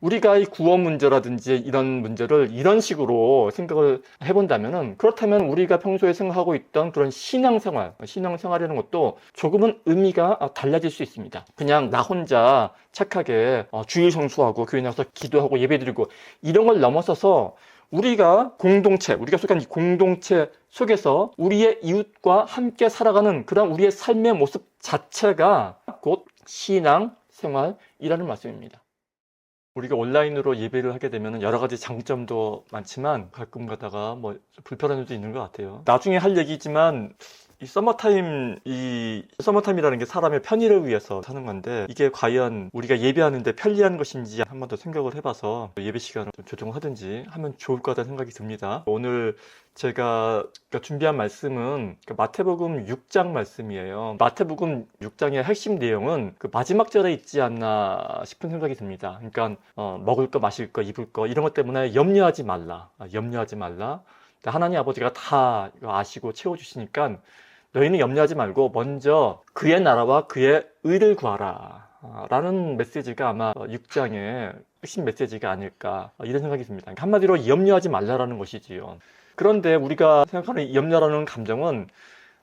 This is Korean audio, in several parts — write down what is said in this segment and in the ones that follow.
우리가 이 구원 문제라든지 이런 문제를 이런 식으로 생각을 해본다면은, 그렇다면 우리가 평소에 생각하고 있던 그런 신앙생활이라는 것도 조금은 의미가 달라질 수 있습니다. 그냥 나 혼자 착하게 주일 성수하고 교회 나가서 기도하고 예배드리고 이런 걸 넘어서서 우리가 속한 이 공동체 속에서 우리의 이웃과 함께 살아가는 그런 우리의 삶의 모습 자체가 곧 신앙생활이라는 말씀입니다. 우리가 온라인으로 예배를 하게 되면 여러 가지 장점도 많지만 가끔 가다가 뭐 불편한 점도 있는 것 같아요. 나중에 할 얘기지만 이 서머타임이라는 게 사람의 편의를 위해서 사는 건데, 이게 과연 우리가 예배하는데 편리한 것인지 한 번 더 생각을 해봐서 예배 시간을 좀 조정을 하든지 하면 좋을 것 같다는 생각이 듭니다. 오늘 제가 준비한 말씀은 마태복음 6장 말씀이에요. 마태복음 6장의 핵심 내용은 그 마지막 절에 있지 않나 싶은 생각이 듭니다. 그러니까 먹을 거, 마실 거, 입을 거 이런 것 때문에 염려하지 말라. 하나님 아버지가 다 아시고 채워주시니까 너희는 염려하지 말고 먼저 그의 나라와 그의 의를 구하라 라는 메시지가 아마 6장의 핵심 메시지가 아닐까, 이런 생각이 듭니다. 한마디로 염려하지 말라라는 것이지요. 그런데 우리가 생각하는 이 염려라는 감정은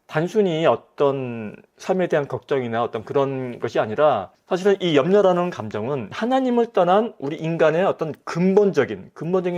단순히 어떤 삶에 대한 걱정이나 어떤 그런 것이 아니라, 사실은 이 염려라는 감정은 하나님을 떠난 우리 인간의 어떤 근본적인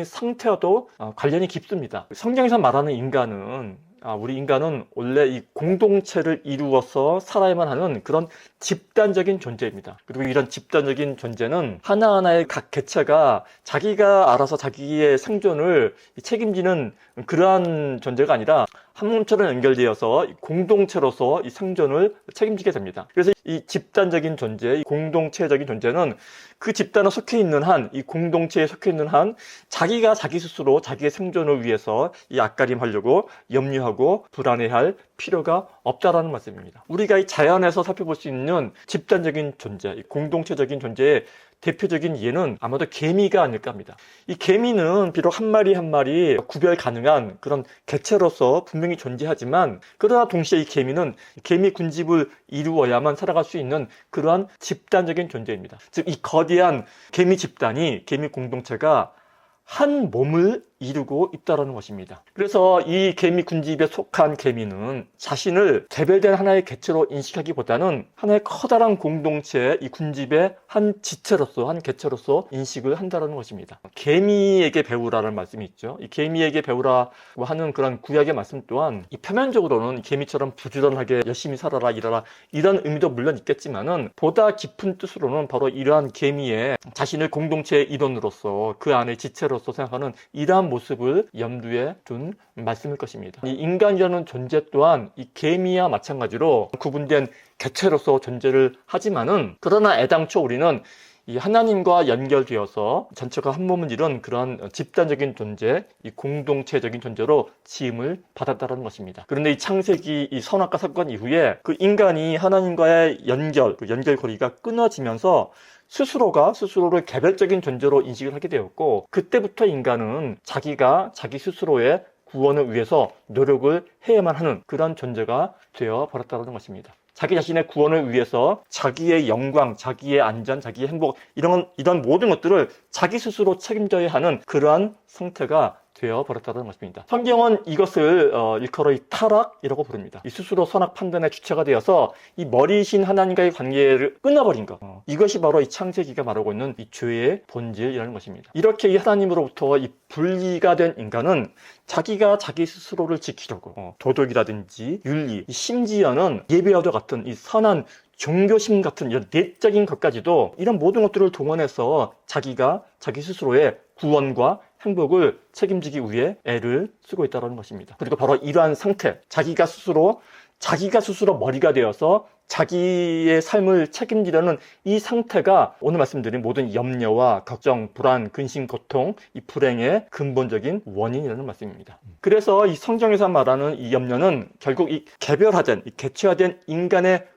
상태와도 관련이 깊습니다. 성경에서 말하는 우리 인간은 원래 이 공동체를 이루어서 살아야만 하는 그런 집단적인 존재입니다. 그리고 이런 집단적인 존재는 하나하나의 각 개체가 자기가 알아서 자기의 생존을 책임지는 그러한 존재가 아니라 한 몸처럼 연결되어서 공동체로서 이 생존을 책임지게 됩니다. 그래서 이 집단적인 존재, 이 공동체적인 존재는 그 집단에 속해 있는 한, 이 공동체에 속해 있는 한, 자기가 자기 스스로 자기의 생존을 위해서 이 앞가림하려고 염려하고 불안해할 필요가 없다라는 말씀입니다. 우리가 이 자연에서 살펴볼 수 있는 집단적인 존재, 이 공동체적인 존재의 대표적인 예는 아마도 개미가 아닐까 합니다. 이 개미는 비록 한 마리 한 마리 구별 가능한 그런 개체로서 분명히 존재하지만, 그러나 동시에 이 개미는 개미 군집을 이루어야만 살아갈 수 있는 그러한 집단적인 존재입니다. 즉, 이 거대한 개미 집단이, 개미 공동체가 한 몸을 이루고 있다는 것입니다. 그래서 이 개미 군집에 속한 개미는 자신을 개별된 하나의 개체로 인식하기보다는 하나의 커다란 공동체의 이 군집의 한 지체로서, 한 개체로서 인식을 한다는 것입니다. 개미에게 배우라는 말씀이 있죠. 이 개미에게 배우라고 하는 그런 구약의 말씀 또한 이 표면적으로는 개미처럼 부지런하게 열심히 살아라, 일하라 이런 의미도 물론 있겠지만은, 보다 깊은 뜻으로는 바로 이러한 개미의 자신을 공동체의 일원으로서 그 안의 지체로서 생각하는 이러한 모습을 염두에 둔 말씀일 것입니다. 이 인간이라는 존재 또한 이 개미와 마찬가지로 구분된 개체로서 존재를 하지만은, 그러나 애당초 우리는 이 하나님과 연결되어서 전체가 한 몸을 이룬 그런 집단적인 존재, 이 공동체적인 존재로 지음을 받았다는 것입니다. 그런데 이 창세기 이 선악과 사건 이후에 그 인간이 하나님과의 연결고리가 끊어지면서 스스로를 개별적인 존재로 인식을 하게 되었고, 그때부터 인간은 자기가 자기 스스로의 구원을 위해서 노력을 해야만 하는 그런 존재가 되어 버렸다는 것입니다. 자기 자신의 구원을 위해서 자기의 영광, 자기의 안전, 자기의 행복 이런 모든 것들을 자기 스스로 책임져야 하는 그러한 상태가 되어 버렸다는 것입니다. 성경은 이것을 일컬어 이 타락이라고 부릅니다. 이 스스로 선악 판단의 주체가 되어서 이 머리이신 하나님과의 관계를 끊어버린 것, 이것이 바로 이 창세기가 말하고 있는 이 죄의 본질이라는 것입니다. 이렇게 이 하나님으로부터 이 분리가 된 인간은 자기가 자기 스스로를 지키려고 도덕이라든지 윤리, 심지어는 예배와도 같은 이 선한 종교심 같은 이런 내적인 것까지도, 이런 모든 것들을 동원해서 자기가 자기 스스로의 구원과 행복을 책임지기 위해 애를 쓰고 있다는 것입니다. 그리고 바로 이러한 상태, 자기가 스스로 머리가 되어서 자기의 삶을 책임지려는 이 상태가 오늘 말씀드린 모든 염려와 걱정, 불안, 근심, 고통, 이 불행의 근본적인 원인이라는 말씀입니다. 그래서 이 성경에서 말하는 이 염려는 결국 이 개별화된, 이 개체화된 인간의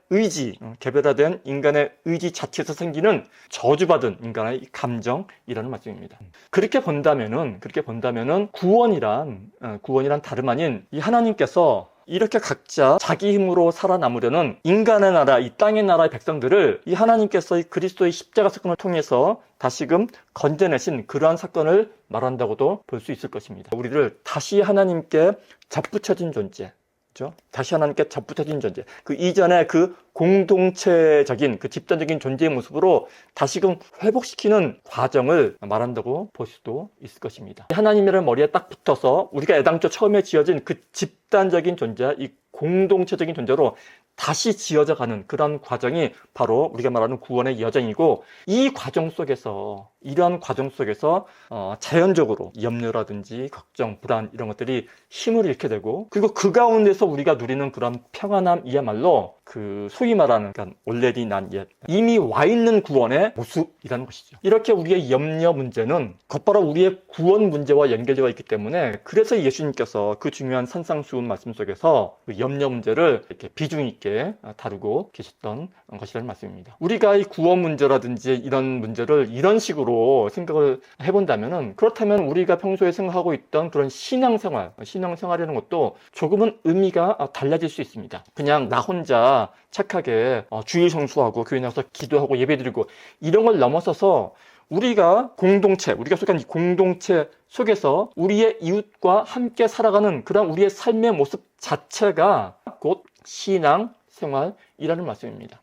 개별화된 인간의 의지 자체에서 생기는 저주받은 인간의 감정이라는 말씀입니다. 그렇게 본다면은 구원이란 다름 아닌 이 하나님께서 이렇게 각자 자기 힘으로 살아남으려는 인간의 나라, 이 땅의 나라의 백성들을 이 하나님께서 이 그리스도의 십자가 사건을 통해서 다시금 건져내신 그러한 사건을 말한다고도 볼 수 있을 것입니다. 우리를 다시 하나님께 접붙여진 존재, 그렇죠? 다시 하나님께 접붙여진 존재, 그 이전의 그 공동체적인 그 집단적인 존재의 모습으로 다시금 회복시키는 과정을 말한다고 볼 수도 있을 것입니다. 하나님이라는 머리에 딱 붙어서 우리가 애당초 처음에 지어진 그 집단적인 존재, 이 공동체적인 존재로 다시 지어져 가는 그런 과정이 바로 우리가 말하는 구원의 여정이고, 이 과정 속에서, 이러한 과정 속에서 자연적으로 염려라든지 걱정, 불안 이런 것들이 힘을 잃게 되고, 그리고 그 가운데서 우리가 누리는 그런 평안함이야말로 그 소위 말하는 already not yet, 이미 와 있는 구원의 모습이라는 것이죠. 이렇게 우리의 염려 문제는 곧바로 우리의 구원 문제와 연결되어 있기 때문에, 그래서 예수님께서 그 중요한 산상수훈 말씀 속에서 그 염려 문제를 이렇게 비중 있게 다루고 계셨던 것이라는 말씀입니다. 우리가 이 구원 문제라든지 이런 문제를 이런 식으로 생각을 해본다면은, 그렇다면 우리가 평소에 생각하고 있던 그런 신앙생활이라는 것도 조금은 의미가 달라질 수 있습니다. 그냥 나 혼자 착하게 주일 성수하고 교회 나가서 기도하고 예배드리고 이런 걸 넘어서서 우리가 속한 이 공동체 속에서 우리의 이웃과 함께 살아가는 그런 우리의 삶의 모습 자체가 곧 신앙 생활이라는 말씀입니다.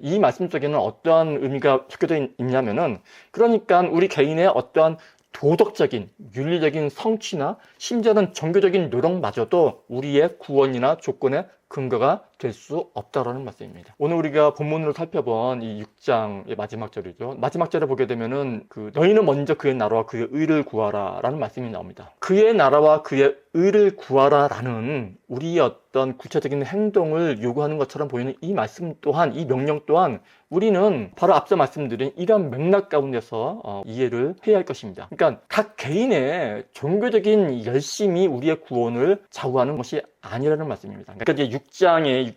이 말씀 속에는 어떠한 의미가 적혀져 있냐면은, 그러니까 우리 개인의 어떠한 도덕적인, 윤리적인 성취나 심지어는 종교적인 노력마저도 우리의 구원이나 조건의 근거가 될 수 없다라는 말씀입니다. 오늘 우리가 본문으로 살펴본 이 6장의 마지막 절이죠. 마지막 절에 보게 되면은 너희는 먼저 그의 나라와 그의 의를 구하라 라는 말씀이 나옵니다. 그의 나라와 그의 의를 구하라 라는 우리의 어떤 구체적인 행동을 요구하는 것처럼 보이는 이 말씀 또한, 이 명령 또한 우리는 바로 앞서 말씀드린 이런 맥락 가운데서 이해를 해야 할 것입니다. 그러니까 각 개인의 종교적인 열심이 우리의 구원을 좌우하는 것이 아니라는 말씀입니다. 그러니까 이제 6장의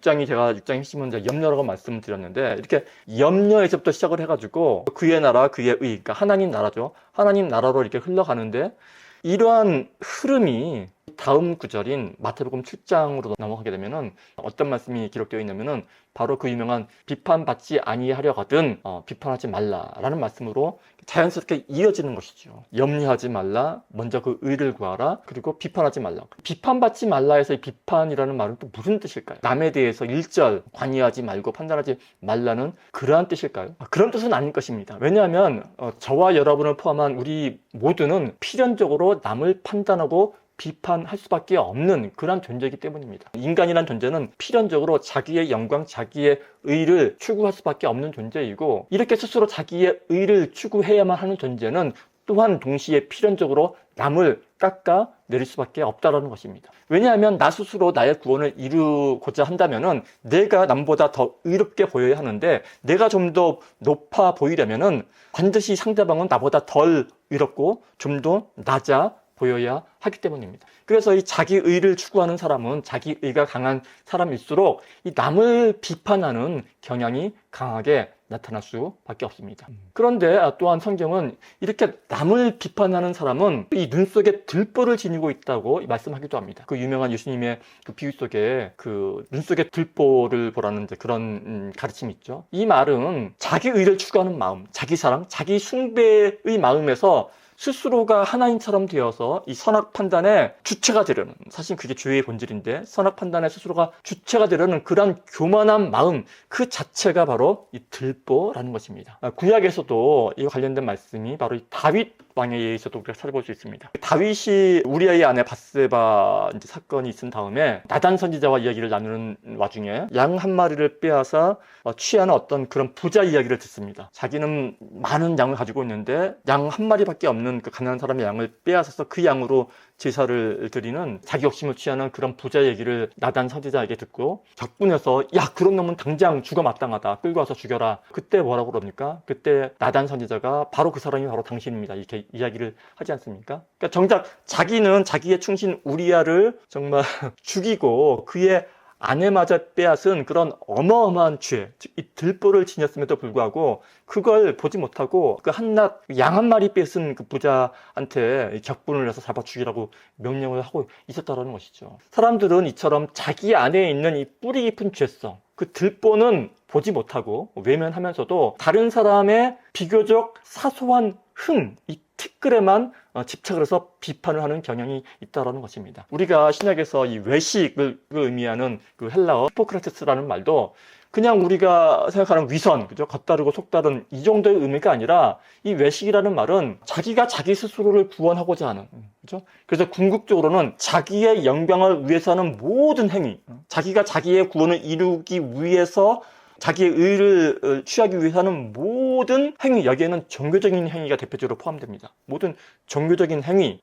핵심은 이제 염려라고 말씀드렸는데, 이렇게 염려에서부터 시작을 해가지고 그의 나라, 그의 의, 그러니까 하나님 나라죠. 하나님 나라로 이렇게 흘러가는데, 이러한 흐름이 다음 구절인 마태복음 7장으로 넘어가게 되면은 어떤 말씀이 기록되어 있냐면은, 바로 그 유명한 비판받지 아니하려거든 비판하지 말라라는 말씀으로 자연스럽게 이어지는 것이죠. 염려하지 말라, 먼저 그 의를 구하라, 그리고 비판하지 말라. 비판받지 말라에서 이 비판이라는 말은 또 무슨 뜻일까요? 남에 대해서 일절 관여하지 말고 판단하지 말라는 그러한 뜻일까요? 그런 뜻은 아닐 것입니다. 왜냐하면 저와 여러분을 포함한 우리 모두는 필연적으로 남을 판단하고 비판할 수밖에 없는 그런 존재이기 때문입니다. 인간이란 존재는 필연적으로 자기의 영광, 자기의 의를 추구할 수밖에 없는 존재이고, 이렇게 스스로 자기의 의를 추구해야만 하는 존재는 또한 동시에 필연적으로 남을 깎아 내릴 수밖에 없다는 것입니다. 왜냐하면 나 스스로 나의 구원을 이루고자 한다면은 내가 남보다 더 의롭게 보여야 하는데, 내가 좀 더 높아 보이려면은 반드시 상대방은 나보다 덜 의롭고 좀 더 낮아 보여야 하기 때문입니다. 그래서 이 자기 의를 추구하는 사람은 자기 의가 강한 사람일수록 이 남을 비판하는 경향이 강하게 나타날 수밖에 없습니다. 그런데 또한 성경은 이렇게 남을 비판하는 사람은 이 눈 속에 들보를 지니고 있다고 말씀하기도 합니다. 그 유명한 예수님의 그 비유 속에 그 눈 속에 들보를 보라는 그런 가르침이 있죠. 이 말은 자기 의를 추구하는 마음, 자기 사랑, 자기 숭배의 마음에서 스스로가 하나님처럼 되어서 이 선악 판단의 주체가 되려는, 사실 그게 죄의 본질인데 선악 판단의 스스로가 주체가 되려는 그런 교만한 마음, 그 자체가 바로 이 들보라는 것입니다. 구약에서도 이 관련된 말씀이 바로 이 다윗 왕에 의해서도 우리가 찾아볼 수 있습니다. 다윗이 우리아의 아내 밧세바 사건이 있은 다음에 나단 선지자와 이야기를 나누는 와중에 양 한 마리를 빼앗아 취하는 어떤 그런 부자 이야기를 듣습니다. 자기는 많은 양을 가지고 있는데 양 한 마리밖에 없는 그 가난한 사람의 양을 빼앗아서 그 양으로 제사를 드리는 자기 욕심을 취하는 그런 부자 얘기를 나단 선지자에게 듣고 격분해서, 야, 그런 놈은 당장 죽어 마땅하다, 끌고 와서 죽여라. 그때 뭐라고 그럽니까? 그때 나단 선지자가 바로 그 사람이 바로 당신입니다, 이렇게 이야기를 하지 않습니까? 그러니까 정작 자기는 자기의 충신 우리아를 정말 죽이고 그의 아내마저 빼앗은 그런 어마어마한 죄, 즉 이 들보를 지녔음에도 불구하고 그걸 보지 못하고 그 한낱 양 한 마리 뺏은 그 부자한테 격분을 해서 잡아 죽이라고 명령을 하고 있었다는 것이죠. 사람들은 이처럼 자기 안에 있는 이 뿌리 깊은 죄성, 그 들보는 보지 못하고 외면하면서도 다른 사람의 비교적 사소한 이 티끌에만 집착을 해서 비판을 하는 경향이 있다는 것입니다. 우리가 신약에서 이 외식을 의미하는 그 헬라어 히포크라테스라는 말도 그냥 우리가 생각하는 위선, 그죠? 겉다르고 속다른 이 정도의 의미가 아니라 이 외식이라는 말은 자기가 자기 스스로를 구원하고자 하는, 그죠? 그래서 궁극적으로는 자기의 영광을 위해서 하는 모든 행위, 자기가 자기의 구원을 이루기 위해서 자기의 의를 취하기 위해서 하는 모든 행위, 여기에는 종교적인 행위가 대표적으로 포함됩니다. 모든 종교적인 행위,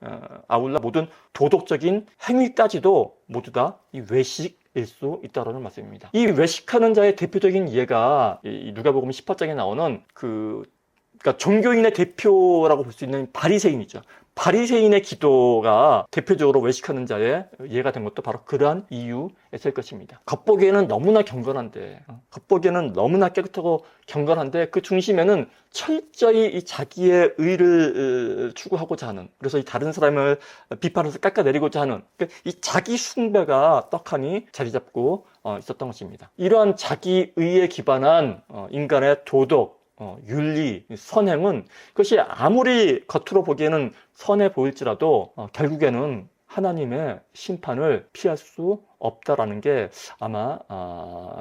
아울러 모든 도덕적인 행위까지도 모두 다 이 외식일 수 있다는 말씀입니다. 이 외식하는 자의 대표적인 예가 누가복음 18장에 나오는 그러니까 종교인의 대표라고 볼 수 있는 바리새인이죠. 바리새인의 기도가 대표적으로 외식하는 자의 예가 된 것도 바로 그러한 이유에서일 것입니다. 겉보기에는 너무나 경건한데, 겉보기에는 너무나 깨끗하고 경건한데 그 중심에는 철저히 이 자기의 의를 추구하고자 하는, 그래서 이 다른 사람을 비판해서 깎아내리고자 하는 이 자기 숭배가 떡하니 자리 잡고 있었던 것입니다. 이러한 자기 의에 기반한 인간의 도덕, 윤리, 선행은 그것이 아무리 겉으로 보기에는 선해 보일지라도 결국에는 하나님의 심판을 피할 수 없다라는 게 아마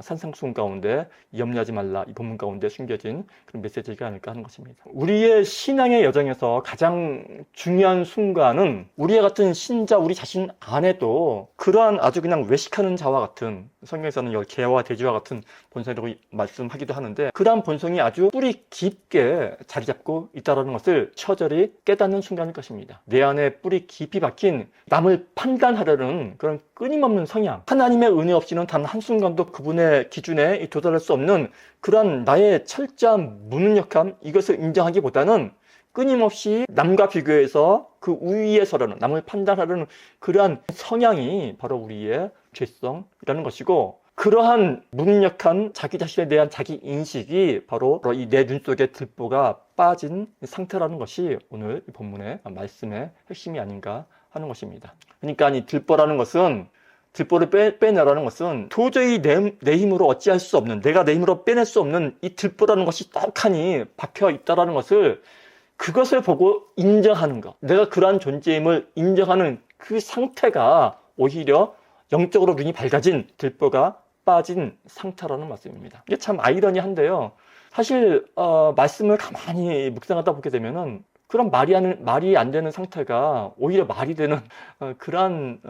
산상수훈 가운데 염려하지 말라 이 본문 가운데 숨겨진 그런 메시지가 아닐까 하는 것입니다. 우리의 신앙의 여정에서 가장 중요한 순간은 우리와 같은 신자 우리 자신 안에도 그러한 아주 그냥 외식하는 자와 같은, 성경에서는 개와 돼지와 같은 본성이라고 말씀하기도 하는데 그러한 본성이 아주 뿌리 깊게 자리 잡고 있다는 것을 처절히 깨닫는 순간일 것입니다. 내 안에 뿌리 깊이 박힌 남을 판단하려는 그런 끊임없는 성향, 하나님의 은혜 없이는 단 한순간도 그분의 기준에 도달할 수 없는 그런 나의 철저한 무능력함, 이것을 인정하기보다는 끊임없이 남과 비교해서 그 우위에 서려는, 남을 판단하려는 그러한 성향이 바로 우리의 죄성이라는 것이고, 그러한 무능력한 자기 자신에 대한 자기 인식이 바로 이 내 눈 속에 들보가 빠진 상태라는 것이 오늘 이 본문의 말씀의 핵심이 아닌가 하는 것입니다. 그러니까 이 들보라는 것은, 들보를 빼내라는 것은 도저히 내 힘으로 어찌할 수 없는, 내가 내 힘으로 빼낼 수 없는 이 들보라는 것이 떡하니 박혀 있다라는 것을, 그것을 보고 인정하는 것, 내가 그러한 존재임을 인정하는 그 상태가 오히려 영적으로 눈이 밝아진 들보가 빠진 상태라는 말씀입니다. 이게 참 아이러니한데요. 사실 말씀을 가만히 묵상하다 보게 되면은 그런 말이 안 되는 상태가 오히려 말이 되는 그러한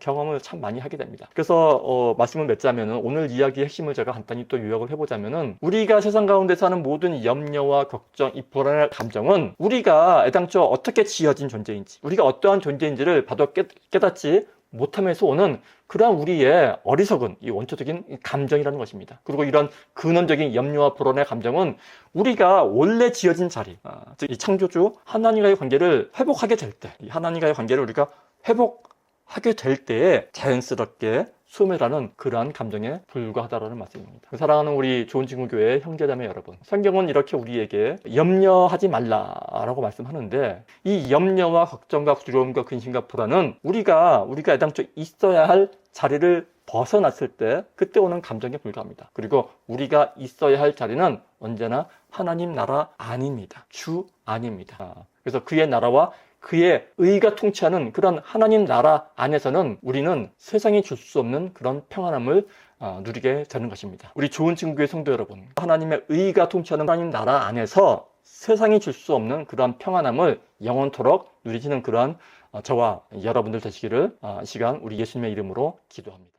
경험을 참 많이 하게 됩니다. 그래서 말씀을 맺자면은, 오늘 이야기의 핵심을 제가 간단히 또 요약을 해보자면은, 우리가 세상 가운데 사는 모든 염려와 걱정, 이 불안의 감정은 우리가 애당초 어떻게 지어진 존재인지, 우리가 어떠한 존재인지를 봐도 깨닫지 못함에서 오는 그러한 우리의 어리석은 이 원초적인 감정이라는 것입니다. 그리고 이런 근원적인 염려와 불안의 감정은 우리가 원래 지어진 자리, 즉 이 창조주 하나님과의 관계를 회복하게 될 때, 이 하나님과의 관계를 우리가 회복하게 될 때에 자연스럽게 소멸하는 그러한 감정에 불과하다라는 말씀입니다. 사랑하는 우리 좋은 친구 교회 형제자매 여러분, 성경은 이렇게 우리에게 염려하지 말라라고 말씀하는데, 이 염려와 걱정과 두려움과 근심과 불안은 우리가 애당초 있어야 할 자리를 벗어났을 때 그때 오는 감정에 불과합니다. 그리고 우리가 있어야 할 자리는 언제나 하나님 나라 안입니다. 주 안입니다. 그래서 그의 나라와 그의 의가 통치하는 그런 하나님 나라 안에서는 우리는 세상이 줄 수 없는 그런 평안함을 누리게 되는 것입니다. 우리 좋은 친구의 성도 여러분, 하나님의 의가 통치하는 하나님 나라 안에서 세상이 줄 수 없는 그러한 평안함을 영원토록 누리시는 그러한 저와 여러분들 되시기를 이 시간 우리 예수님의 이름으로 기도합니다.